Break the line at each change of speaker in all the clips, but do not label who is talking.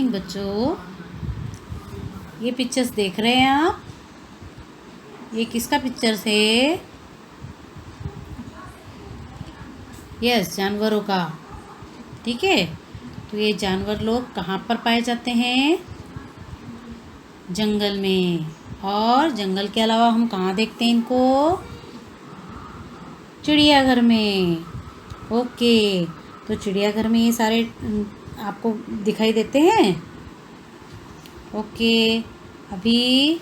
Morning बच्चों। ये pictures देख रहे हैं आप? ये किसका पिक्चर्स है? यस, जानवरों का। ठीक है, तो ये जानवर लोग कहाँ पर पाए जाते हैं? जंगल में। और जंगल के अलावा हम कहाँ देखते हैं इनको? चिड़ियाघर में। ओके, तो चिड़ियाघर में ये सारे आपको दिखाई देते हैं। ओके, अभी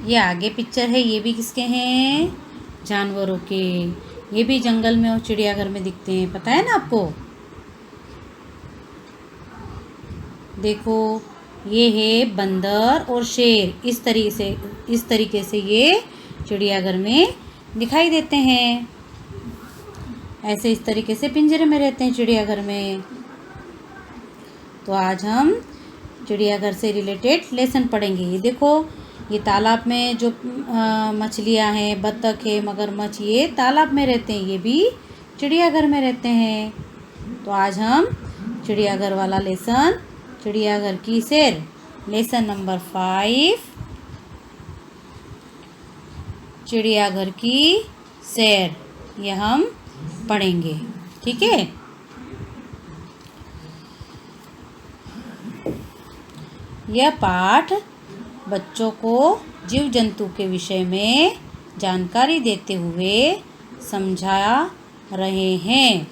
ये आगे पिक्चर है, ये भी किसके हैं? जानवरों के। ये भी जंगल में और चिड़ियाघर में दिखते हैं, पता है ना आपको? देखो, ये है बंदर और शेर। इस तरीके से ये चिड़ियाघर में दिखाई देते हैं। ऐसे इस तरीके से पिंजरे में रहते हैं चिड़ियाघर में। तो आज हम चिड़ियाघर से रिलेटेड लेसन पढ़ेंगे। ये देखो, ये तालाब में जो मछलियाँ हैं, बत्तख है, मगरमच्छ, ये तालाब में रहते हैं, ये भी चिड़ियाघर में रहते हैं। तो आज हम चिड़ियाघर वाला लेसन, चिड़ियाघर की सैर, लेसन नंबर 5, चिड़ियाघर की सैर, ये हम पढ़ेंगे। ठीक है, यह पाठ बच्चों को जीव जंतु के विषय में जानकारी देते हुए समझा रहे हैं।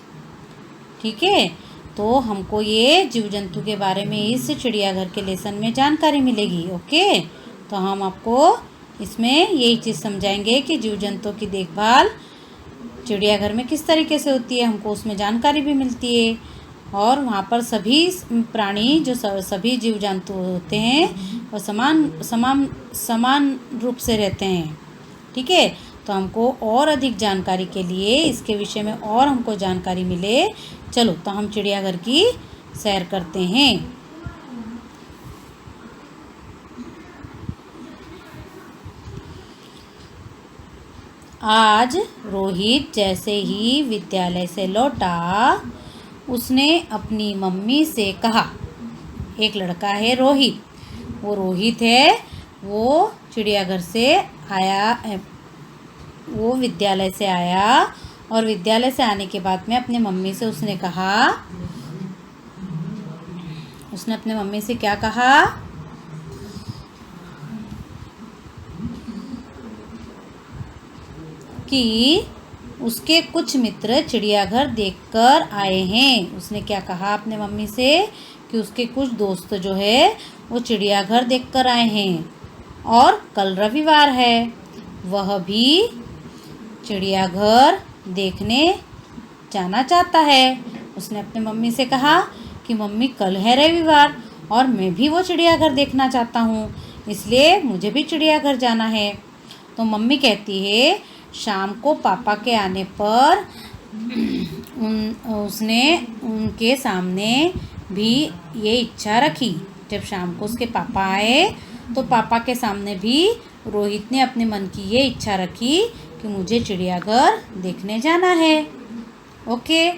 ठीक है, तो हमको ये जीव जंतु के बारे में इस चिड़ियाघर के लेसन में जानकारी मिलेगी। ओके, तो हम आपको इसमें यही चीज़ समझाएंगे कि जीव जंतु की देखभाल चिड़ियाघर में किस तरीके से होती है, हमको उसमें जानकारी भी मिलती है। और वहाँ पर सभी प्राणी, जो सभी जीव जंतु होते हैं, वो समान रूप से रहते हैं। ठीक है, तो हमको और अधिक जानकारी के लिए इसके विषय में और हमको जानकारी मिले, चलो तो हम चिड़ियाघर की सैर करते हैं। आज रोहित जैसे ही विद्यालय से लौटा, उसने अपनी मम्मी से कहा, एक लड़का है रोहित, वो रोहित है, वो चिड़ियाघर से आया, वो विद्यालय से आया और विद्यालय से आने के बाद में अपने मम्मी से उसने कहा, उसने अपने मम्मी से क्या कहा कि उसके कुछ मित्र चिड़ियाघर देखकर आए हैं। उसने क्या कहा अपने मम्मी से कि उसके कुछ दोस्त जो है वो चिड़ियाघर देखकर आए हैं और कल रविवार है, वह भी चिड़ियाघर देखने जाना चाहता है। उसने अपने मम्मी से कहा कि मम्मी कल है रविवार और मैं भी वो चिड़ियाघर देखना चाहता हूँ, इसलिए मुझे भी चिड़ियाघर जाना है। तो मम्मी कहती है शाम को पापा के आने पर उसने उनके सामने भी ये इच्छा रखी। जब शाम को उसके पापा आए तो पापा के सामने भी रोहित ने अपने मन की ये इच्छा रखी कि मुझे चिड़ियाघर देखने जाना है। ओके,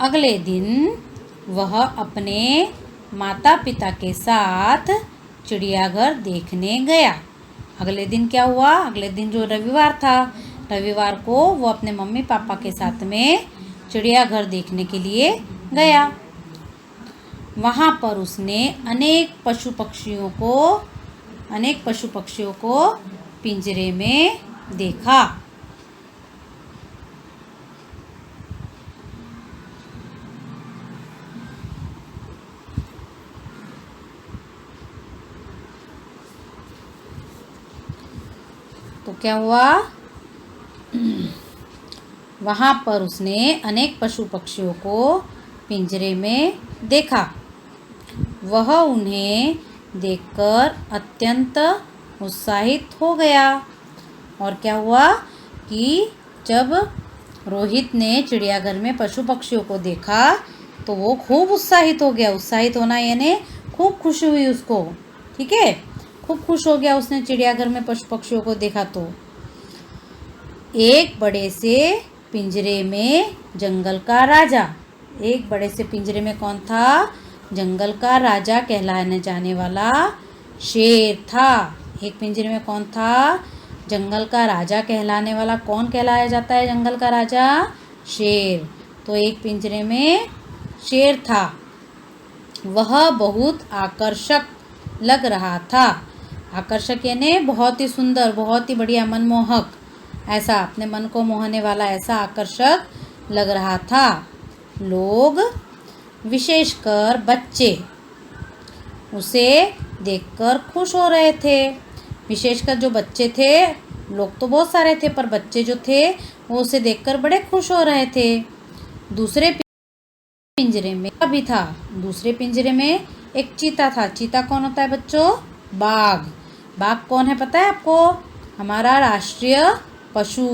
अगले दिन वह अपने माता पिता के साथ चिड़ियाघर देखने गया। अगले दिन क्या हुआ? अगले दिन जो रविवार था, रविवार को वो अपने मम्मी पापा के साथ में चिड़ियाघर देखने के लिए गया। वहाँ पर उसने अनेक पशु पक्षियों को पिंजरे में देखा। तो क्या हुआ? वहाँ पर उसने अनेक पशु पक्षियों को पिंजरे में देखा। वह उन्हें देखकर अत्यंत उत्साहित हो गया। और क्या हुआ कि जब रोहित ने चिड़ियाघर में पशु पक्षियों को देखा तो वो खूब उत्साहित हो गया। उत्साहित होना यानी खूब खुशी हुई उसको। ठीक है। खूब खुश हो गया उसने चिड़ियाघर में पशु पक्षियों को देखा तो। एक बड़े से पिंजरे में जंगल का राजा। एक बड़े से पिंजरे में कौन था? जंगल का राजा कहलाने जाने वाला शेर था। एक पिंजरे में कौन था? जंगल का राजा कहलाने वाला। कौन कहलाया जाता है जंगल का राजा? शेर। तो एक पिंजरे में शेर था। वह बहुत आकर्षक लग रहा था। आकर्षक यानी बहुत ही सुंदर, बहुत ही बढ़िया, मनमोहक, ऐसा अपने मन को मोहने वाला ऐसा आकर्षक लग रहा था। लोग, विशेषकर बच्चे, उसे देखकर खुश हो रहे थे। विशेषकर जो बच्चे थे, लोग तो बहुत सारे थे पर बच्चे जो थे वो उसे देखकर बड़े खुश हो रहे थे। दूसरे पिंजरे में भी था। दूसरे पिंजरे में एक चीता था। चीता कौन होता है बच्चों? बाघ। बाघ कौन है पता है आपको? हमारा राष्ट्रीय पशु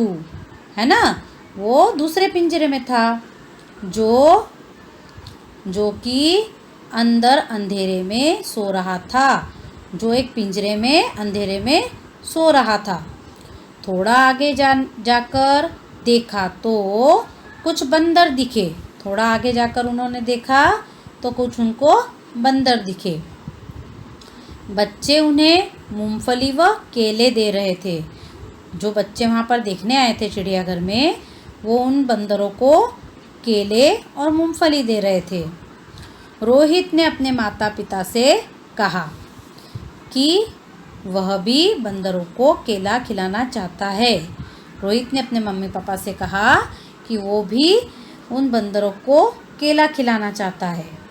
है ना। वो दूसरे पिंजरे में था, जो कि अंदर अंधेरे में सो रहा था। जो एक पिंजरे में अंधेरे में सो रहा था। थोड़ा आगे जाकर देखा तो कुछ बंदर दिखे। थोड़ा आगे जाकर उन्होंने देखा तो कुछ उनको बंदर दिखे। बच्चे उन्हें मूंगफली व केले दे रहे थे। जो बच्चे वहाँ पर देखने आए थे चिड़ियाघर में, वो उन बंदरों को केले और मूंगफली दे रहे थे। रोहित ने अपने माता पिता से कहा कि वह भी बंदरों को केला खिलाना चाहता है। रोहित ने अपने मम्मी पापा से कहा कि वो भी उन बंदरों को केला खिलाना चाहता है।